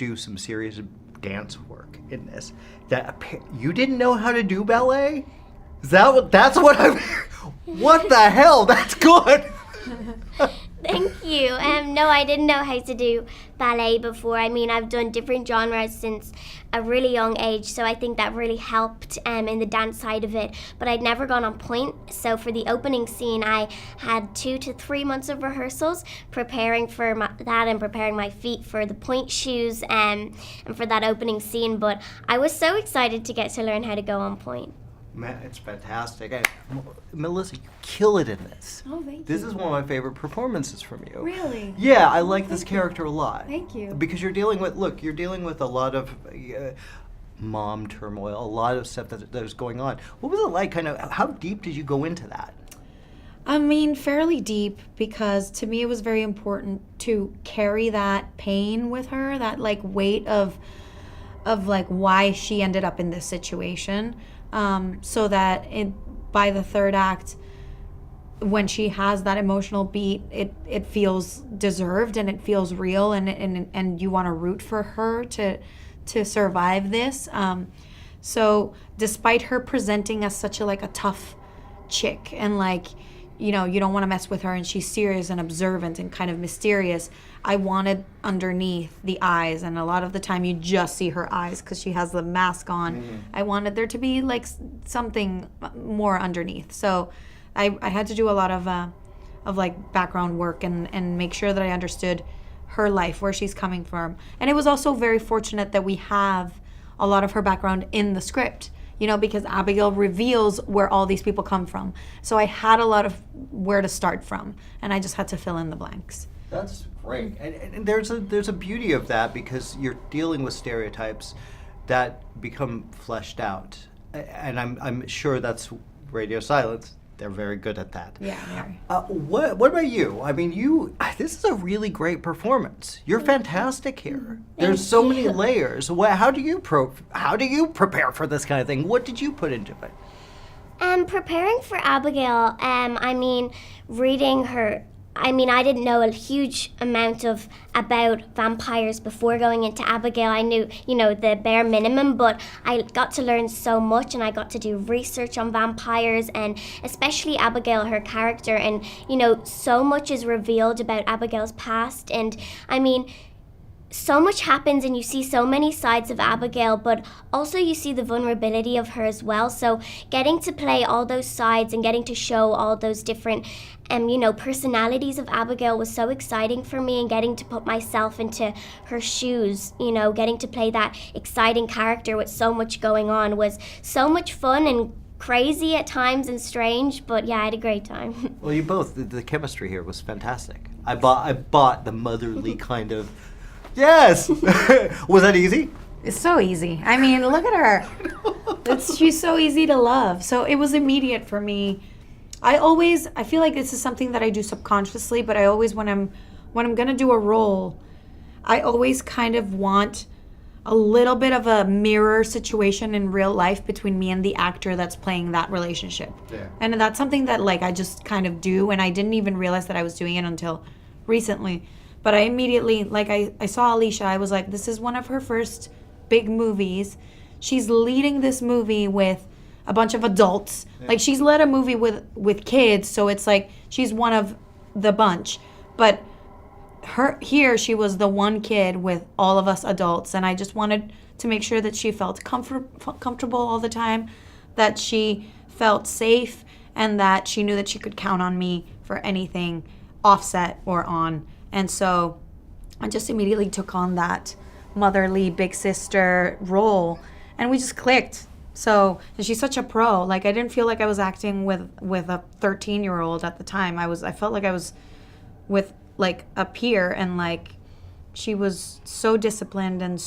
do some serious dance work in this. You didn't know how to do ballet? That's what I'm... What the hell? That's good! Thank you. No, I didn't know how to do ballet before. I mean, I've done different genres since a really young age, so I think that really helped in the dance side of it. But I'd never gone on point, so for the opening scene, I had 2 to 3 months of rehearsals preparing for that and preparing my feet for the point shoes and for that opening scene. But I was so excited to get to learn how to go on point. Man, it's fantastic. Melissa, you kill it in this. Oh, thank you. This is one of my favorite performances from you. Really? Yeah, I like this character a lot. Thank you. Because you're dealing with a lot of mom turmoil, a lot of stuff that is going on. What was it like? Kind of, how deep did you go into that? I mean, fairly deep, because to me it was very important to carry that pain with her, that like weight of like why she ended up in this situation. So that by the third act, when she has that emotional beat, it feels deserved and it feels real, and you want to root for her to survive this. So despite her presenting as such a tough chick, and like, you know, you don't want to mess with her, and she's serious and observant and kind of mysterious, I wanted underneath the eyes, and a lot of the time you just see her eyes because she has the mask on. Mm-hmm. I wanted there to be like something more underneath. So I had to do a lot of like background work and make sure that I understood her life, where she's coming from. And it was also very fortunate that we have a lot of her background in the script, you know, because Abigail reveals where all these people come from. So I had a lot of where to start from, and I just had to fill in the blanks. That's great, and there's a beauty of that, because you're dealing with stereotypes that become fleshed out, and I'm sure that's radio silence. They're very good at that. Yeah, very. What about you? I mean, this is a really great performance. You're fantastic here. There's so many layers. How do you prepare for this kind of thing? What did you put into it? Preparing for Abigail, I mean, reading her. I mean, I didn't know a huge amount about vampires before going into Abigail. I knew, you know, the bare minimum, but I got to learn so much, and I got to do research on vampires, and especially Abigail, her character, and, you know, so much is revealed about Abigail's past, and I mean, so much happens, and you see so many sides of Abigail, but also you see the vulnerability of her as well. So getting to play all those sides and getting to show all those different you know, personalities of Abigail was so exciting for me, and getting to put myself into her shoes, you know, getting to play that exciting character with so much going on was so much fun and crazy at times and strange, but yeah, I had a great time. Well, you both, the chemistry here was fantastic. I bought the motherly kind of... Yes! Was that easy? It's so easy. I mean, look at her. She's so easy to love. So it was immediate for me. I feel like this is something that I do subconsciously, but I always, when I'm gonna do a role, I always kind of want a little bit of a mirror situation in real life between me and the actor that's playing that relationship. Yeah. And that's something that like I just kind of do, and I didn't even realize that I was doing it until recently. But I immediately, like I saw Alisha, I was like, this is one of her first big movies. She's leading this movie with a bunch of adults. Yeah. Like, she's led a movie with kids, so it's like she's one of the bunch. But she was the one kid with all of us adults, and I just wanted to make sure that she felt comfortable all the time, that she felt safe, and that she knew that she could count on me for anything, offset or on. And so I just immediately took on that motherly big sister role, and we just clicked. So, and she's such a pro. Like, I didn't feel like I was acting with a 13-year-old at the time. I felt like I was with like a peer, and like she was so disciplined, and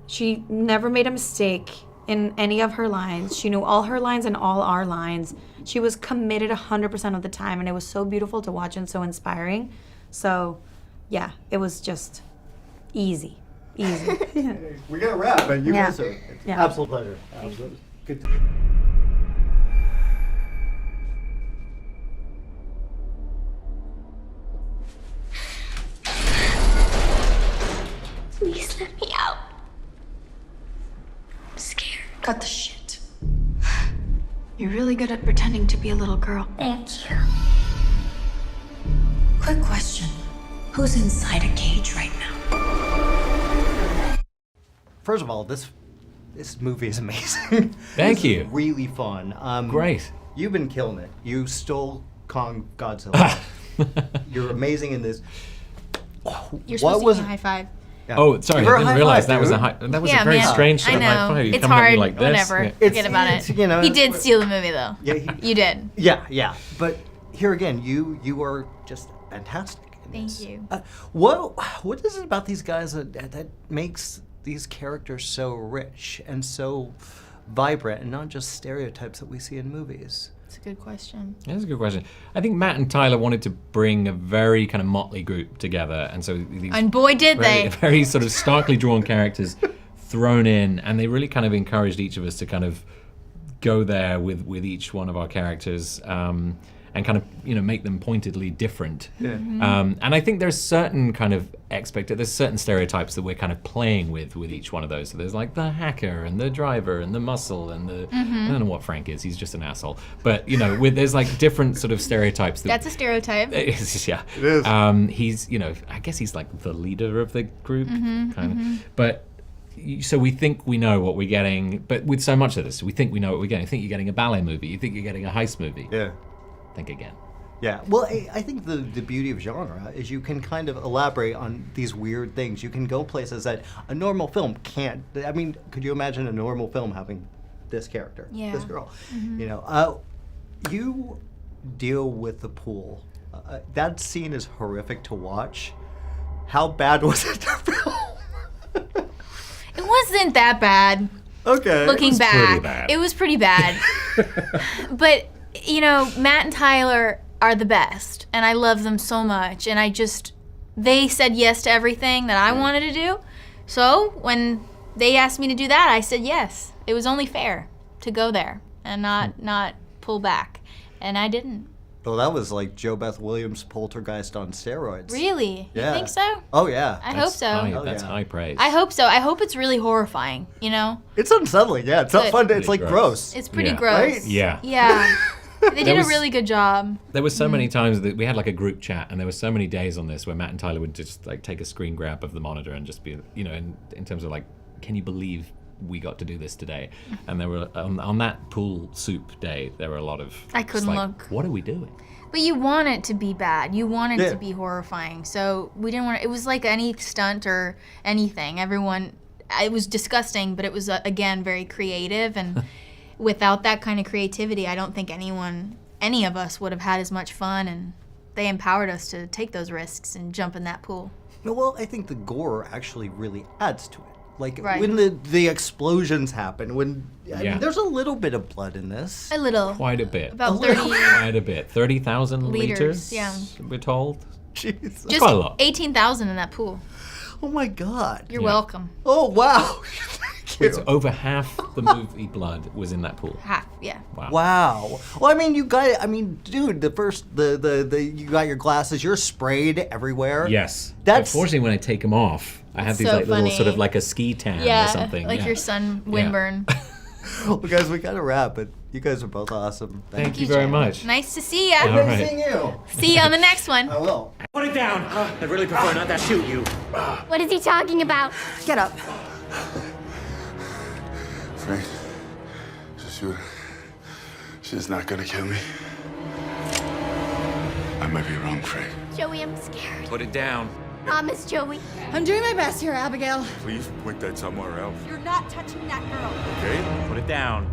she never made a mistake in any of her lines. She knew all her lines and all our lines. She was committed 100% of the time, and it was so beautiful to watch and so inspiring. So, yeah, it was just easy. We got to wrap, but you guys are. It's an absolute pleasure. Good. Please let me out. I'm scared. Cut the shit. You're really good at pretending to be a little girl. Thank you. Quick question. Who's inside a cage right now? First of all, this movie is amazing. Thank This you. is really fun. Great. You've been killing it. You stole Kong Godzilla. You're amazing in this. You're supposed to give me a high five. Yeah. Oh, sorry, Give her I a didn't high realize five, that was a dude. high. That was Yeah, a very man. strange sort I of high know. five. You It's come at me hard. like this. Whatever. Yeah. Forget about It's, it. you know, He did steal the movie, though. Yeah, You did. yeah. But here again, you are just fantastic. In Thank this. you. What is it about these guys that makes these characters so rich and so vibrant, and not just stereotypes that we see in movies? It's a good question. That's a good question. I think Matt and Tyler wanted to bring a very kind of motley group together, and so these And boy, did very, they. very sort of starkly drawn characters thrown in, and they really kind of encouraged each of us to kind of go there with each one of our characters, and kind of make them pointedly different. Yeah. And I think there's certain kind of there's certain stereotypes that we're kind of playing with each one of those. So there's like the hacker and the driver and the muscle and the I don't know what Frank is. He's just an asshole. But there's like different sort of stereotypes. That's a stereotype. Yeah. It is. He's I guess he's like the leader of the group, kind of. But so we think we know what we're getting, but with so much of this, we think we know what we're getting. You think you're getting a ballet movie. You think you're getting a heist movie. Yeah. Think again. Yeah, well, I think the beauty of genre is you can kind of elaborate on these weird things. You can go places that a normal film can't. I mean, could you imagine a normal film having this character, Yeah. this girl? You deal with the pool. That scene is horrific to watch. How bad was it to film? It wasn't that bad. Okay. Looking pretty back, bad. it was pretty bad. But Matt and Tyler are the best, and I love them so much. And they said yes to everything that I wanted to do. So when they asked me to do that, I said yes. It was only fair to go there and not pull back, and I didn't. Well, that was like Joe Beth Williams' Poltergeist on steroids. Really? Yeah. You think so? Oh yeah. I hope so. That's yeah. high praise. I hope so. I hope it's really horrifying. It's unsettling. Yeah, it's not Good. fun. It's Pretty like gross. gross. It's pretty Yeah. gross. Right? Yeah. Yeah. They did a was- really good job. There were so many times that we had like a group chat, and there were so many days on this where Matt and Tyler would just like take a screen grab of the monitor and just be, in terms of like, can you believe we got to do this today? And there were on that pool soup day, there were a lot of. I just couldn't like, look. What are we doing? But you want it to be bad. You want it Yeah. to be horrifying. So we didn't want it. It was like any stunt or anything. It was disgusting, but it was, again, very creative. And without that kind of creativity, I don't think any of us would have had as much fun. And they empowered us to take those risks and jump in that pool. No, well, I think the gore actually really adds to it. Like Right. when the explosions happen, I Yeah. mean, there's a little bit of blood in this. A little. Quite a bit. About little. 30. Quite a bit. 30,000 Liters, liters. yeah. We're told. Jesus. Just quite a lot. 18,000 in that pool. Oh my God. You're Yeah. welcome. Oh wow. Thank you. It's over half the movie blood was in that pool. Half, yeah. Wow. Wow. Well, I mean, dude, you got your glasses. You're sprayed everywhere. Yes. That's- Unfortunately, when I take them off, I have It's these so like little funny. sort of like a ski tan Yeah, or something. like yeah. your sun windburn. Well, guys, we gotta wrap, but you guys are both awesome. Thank you very Jim. much. Nice to see ya. All Nice right. seeing you. See you on the next one. I will. Put it down. I'd really prefer not to shoot you. What is he talking about? Get up. Frank, just shoot her. She's not gonna kill me. I might be wrong, Frank. Joey, I'm scared. Put it down. Promise, Joey. I'm doing my best here, Abigail. Please point that somewhere else. You're not touching that girl. Okay? Put it down.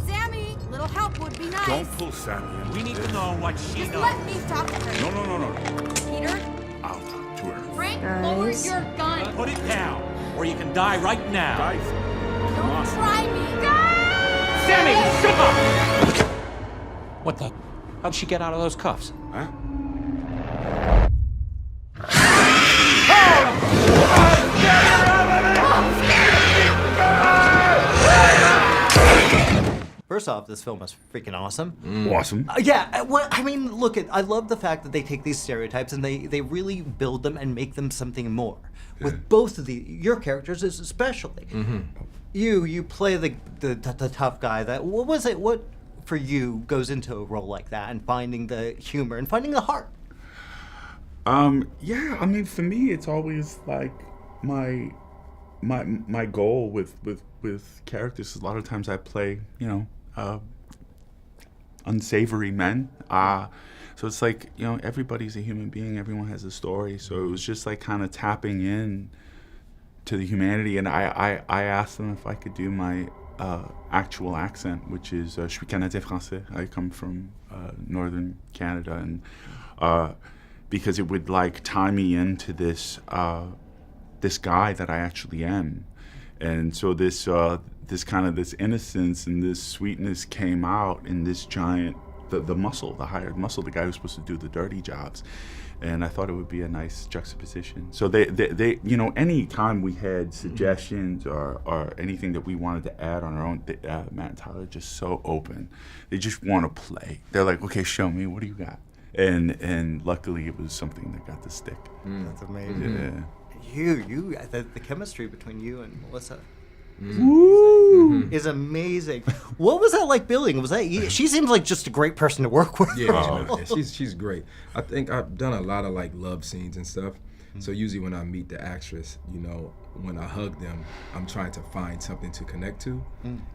Sammy, little help would be nice. Don't pull Sammy in. We need to know what she Just knows. let me talk to her. No. Peter, I'll talk to her. Frank, Guys. lower your gun. Put it down, or you can die right now. Guys, Don't try me. Sammy, shut up! What the? How'd she get out of those cuffs? huh? First first off, this film is freaking awesome. Awesome. I mean, look, I love the fact that they take these stereotypes and they really build them and make them something more. With both of your characters especially. You play the tough guy. What was it? What for you goes into a role like that and finding the humor and finding the heart? Yeah, I mean, for me, it's always like my goal with characters. A lot of times I play, unsavory men. So it's like, everybody's a human being. Everyone has a story. So it was just like kind of tapping in to the humanity. And I asked them if I could do my actual accent, which is je suis canadien français. I come from northern Canada, and because it would like tie me into this this guy that I actually am. And so this kind of this innocence and this sweetness came out in this giant, the muscle, the hired muscle, the guy who's supposed to do the dirty jobs. And I thought it would be a nice juxtaposition. So they any time we had suggestions or anything that we wanted to add on our own, Matt and Tyler are just so open. They just want to play. They're like, okay, show me, what do you got? And luckily it was something that got to stick. That's amazing. Yeah. The chemistry between you and Melissa Woo! is amazing. What was that like building? Was that she seems like just a great person to work with. Yeah, she's great. I think I've done a lot of like love scenes and stuff. So usually when I meet the actress, when I hug them, I'm trying to find something to connect to.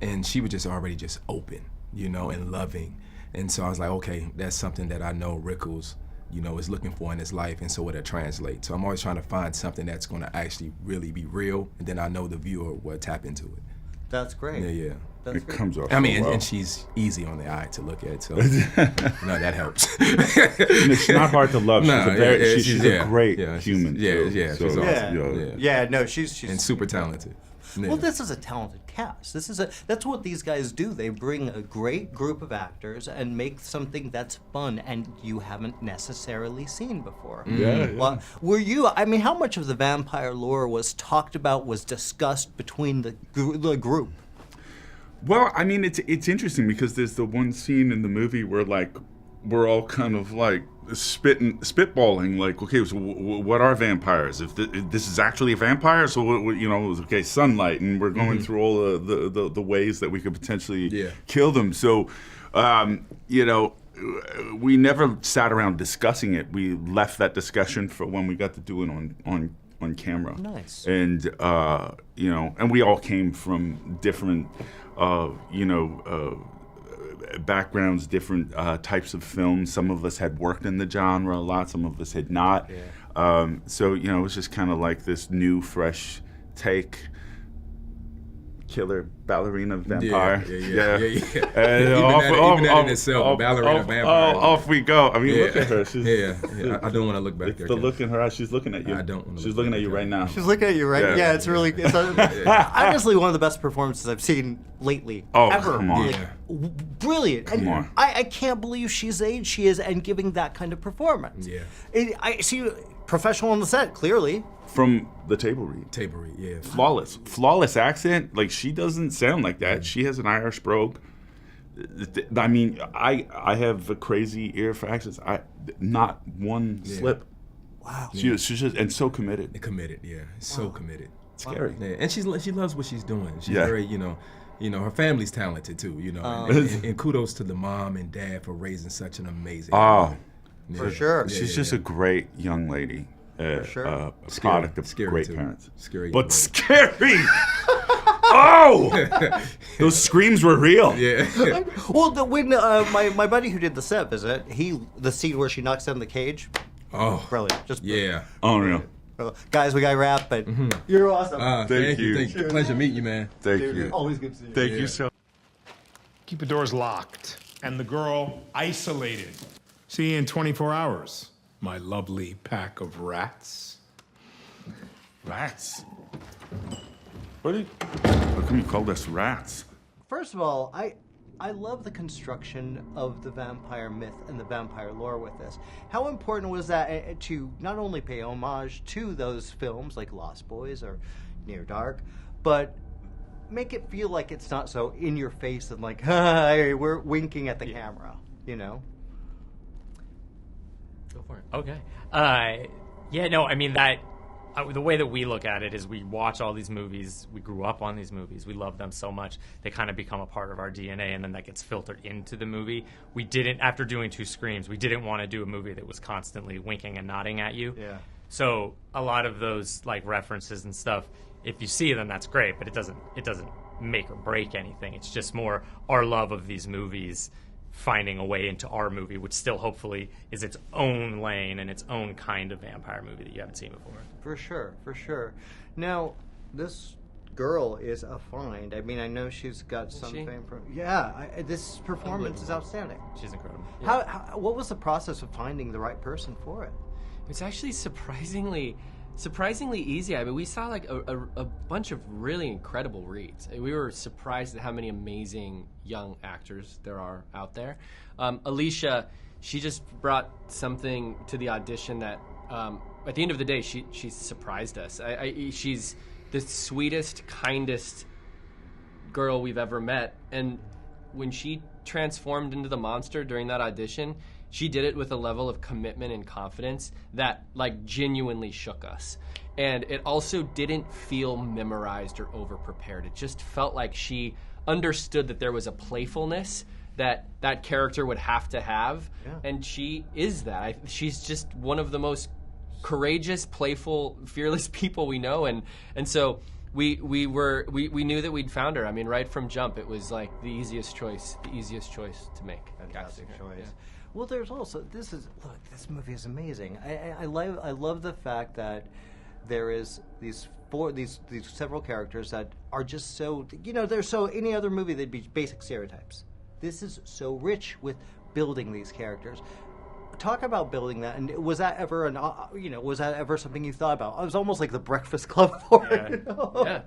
And she was just already just open, and loving. And so I was like, okay, that's something that I know Rickles, is looking for in his life, and so it'll translate. So I'm always trying to find something that's going to actually really be real, and then I know the viewer will tap into it. That's great. Yeah. It comes off. I mean, well. and she's easy on the eye to look at, so that helps. It's not hard to love. She's a great human. She's and super talented. Yeah. Well, this is a talented cast. That's what these guys do. They bring a great group of actors and make something that's fun and you haven't necessarily seen before. Yeah. Well, how much of the vampire lore was talked about, was discussed between the group? Well, I mean, it's interesting because there's the one scene in the movie where like we're all kind of like spitballing, like, okay, so what are vampires? If this is actually a vampire, so okay, sunlight, and we're going through all the ways that we could potentially kill them. So, we never sat around discussing it. We left that discussion for when we got to do it on camera. Nice. And and we all came from different backgrounds, different types of films. Some of us had worked in the genre a lot, some of us had not. So it was just kind of like this new, fresh take. Killer ballerina vampire. Yeah. And even that in itself, ballerina vampire. Off we go. I mean, look at her. She's, I don't want to look back there. The look in her eyes. She's looking at you. I don't want to. She's looking at you right now. She's looking at you right. Yeah, it's really. It's honestly one of the best performances I've seen lately. Ever. Come on. Brilliant. Come on. I can't believe she's the age she is and giving that kind of performance. Yeah. I see professional on the set, clearly. From the table read. Yeah. Flawless accent. Like, she doesn't sound like that. She has an Irish brogue. I mean, I have a crazy ear for accents. Not one slip. Wow. She's just, and so committed. Committed. So committed. Scary. Yeah. And she loves what she's doing. She's very, her family's talented too, and kudos to the mom and dad for raising such an amazing woman. For sure. She's just a great young lady. For sure. A product of great too. parents. Scary. But scary! Oh! Those screams were real. Yeah. Well, when my buddy who did the set visit, the scene where she knocks down the cage. Oh. Brilliant. Just yeah. Unreal. Guys, we got wrapped, but you're awesome. Thank you. Thank you. Pleasure meeting you, man. Thank you. Always good to see you. Thank you so much. Keep the doors locked and the girl isolated. See you in 24 hours, my lovely pack of rats. Rats? How come you called us rats? First of all, I love the construction of the vampire myth and the vampire lore with this. How important was that to not only pay homage to those films like Lost Boys or Near Dark, but make it feel like it's not so in your face and like, hey, we're winking at the camera, you know? Go for it. Okay. Yeah, no, I mean, that the way that we look at it is we watch all these movies, we grew up on these movies, we love them so much, they kind of become a part of our DNA, and then that gets filtered into the movie. We didn't, after doing 2 screams, we didn't want to do a movie that was constantly winking and nodding at you. Yeah. So a lot of those like references and stuff, if you see them, that's great, but it doesn't make or break anything. It's just more our love of these movies finding a way into our movie, which still hopefully is its own lane and its own kind of vampire movie that you haven't seen before. For sure, for sure. Now, this girl is a find. I mean, I know she's got some fame from... Yeah, this performance is outstanding. She's incredible. Yeah. How, what was the process of finding the right person for it? It's actually surprisingly easy. I mean, we saw like a bunch of really incredible reads. We were surprised at how many amazing young actors there are out there. Alisha, she just brought something to the audition that, at the end of the day, she surprised us. She's the sweetest, kindest girl we've ever met, and when she transformed into the monster during that audition, she did it with a level of commitment and confidence that like genuinely shook us. And it also didn't feel memorized or over-prepared. It just felt like she understood that there was a playfulness that that character would have to have. Yeah. And she is that. She's just one of the most courageous, playful, fearless people we know. And so we knew that we'd found her. I mean, right from jump, it was like the easiest choice to make. Fantastic choice. Yeah. Well, there's also this movie is amazing. I love the fact that there is these several characters that are just so, you know, they're so, any other movie they'd be basic stereotypes. This is so rich with building these characters. Talk about building that, and was that ever something you thought about? It was almost like the Breakfast Club for it, you know? Yeah.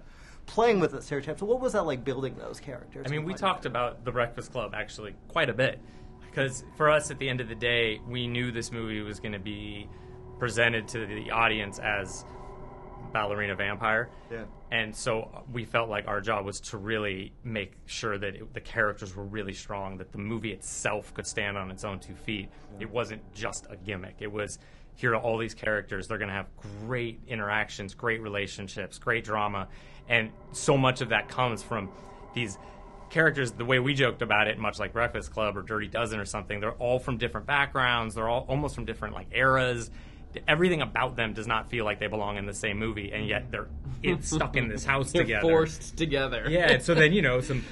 Playing with the stereotypes. What was that like building those characters? I mean, we talked about the Breakfast Club actually quite a bit. Because for us, at the end of the day, we knew this movie was going to be presented to the audience as ballerina vampire. Yeah. And so we felt like our job was to really make sure that the characters were really strong, that the movie itself could stand on its own 2 feet. Yeah. It wasn't just a gimmick. It was, here are all these characters. They're going to have great interactions, great relationships, great drama. And so much of that comes from these characters, the way we joked about it, much like Breakfast Club or Dirty Dozen or something, they're all from different backgrounds. They're all almost from different like eras. Everything about them does not feel like they belong in the same movie, and yet they're stuck in this house together. They're forced together. Yeah, and so then, you know, some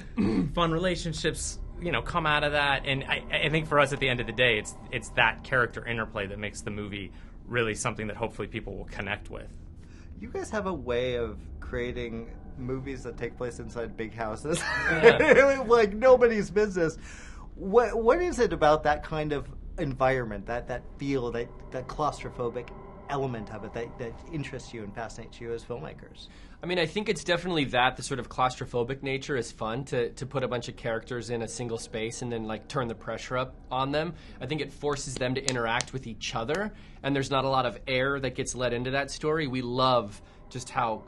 fun relationships, you know, come out of that. And I think for us, at the end of the day, it's that character interplay that makes the movie really something that hopefully people will connect with. You guys have a way of creating movies that take place inside big houses. Yeah. Like nobody's business. What is it about that kind of environment, that feel, that claustrophobic element of it that interests you and fascinates you as filmmakers? I mean, I think it's definitely that, the sort of claustrophobic nature is fun, to put a bunch of characters in a single space and then like turn the pressure up on them. I think it forces them to interact with each other, and there's not a lot of air that gets let into that story. We love just how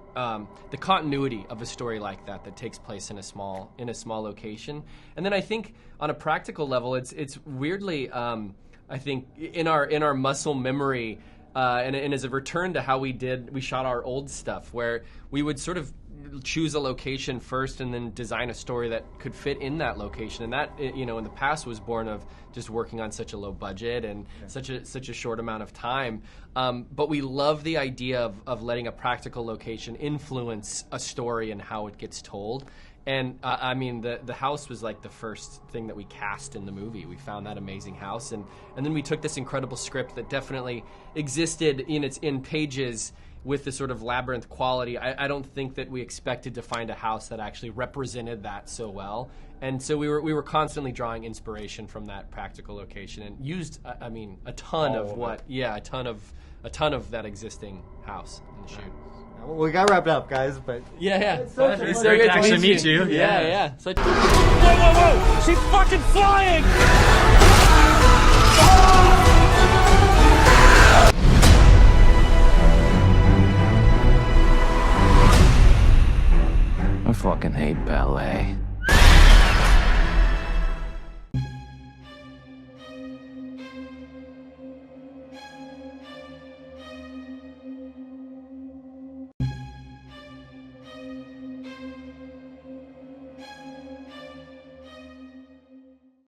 the continuity of a story like that takes place in a small location. And then I think on a practical level, it's weirdly, I think in our muscle memory, and as a return to how we shot our old stuff, where we would sort of choose a location first and then design a story that could fit in that location. And that, you know, in the past was born of just working on such a low budget and such a short amount of time. But we love the idea of letting a practical location influence a story and how it gets told. And I mean, the house was like the first thing that we cast in the movie. We found that amazing house, and then we took this incredible script that definitely existed in pages with the sort of labyrinth quality. I don't think that we expected to find a house that actually represented that so well. And so we were constantly drawing inspiration from that practical location and used, I mean, a ton of that existing house in the shoot. We got wrapped up, guys, but yeah. It's so great to actually meet you. Yeah. Whoa! She's fucking flying! Oh fuck. fucking hate ballet.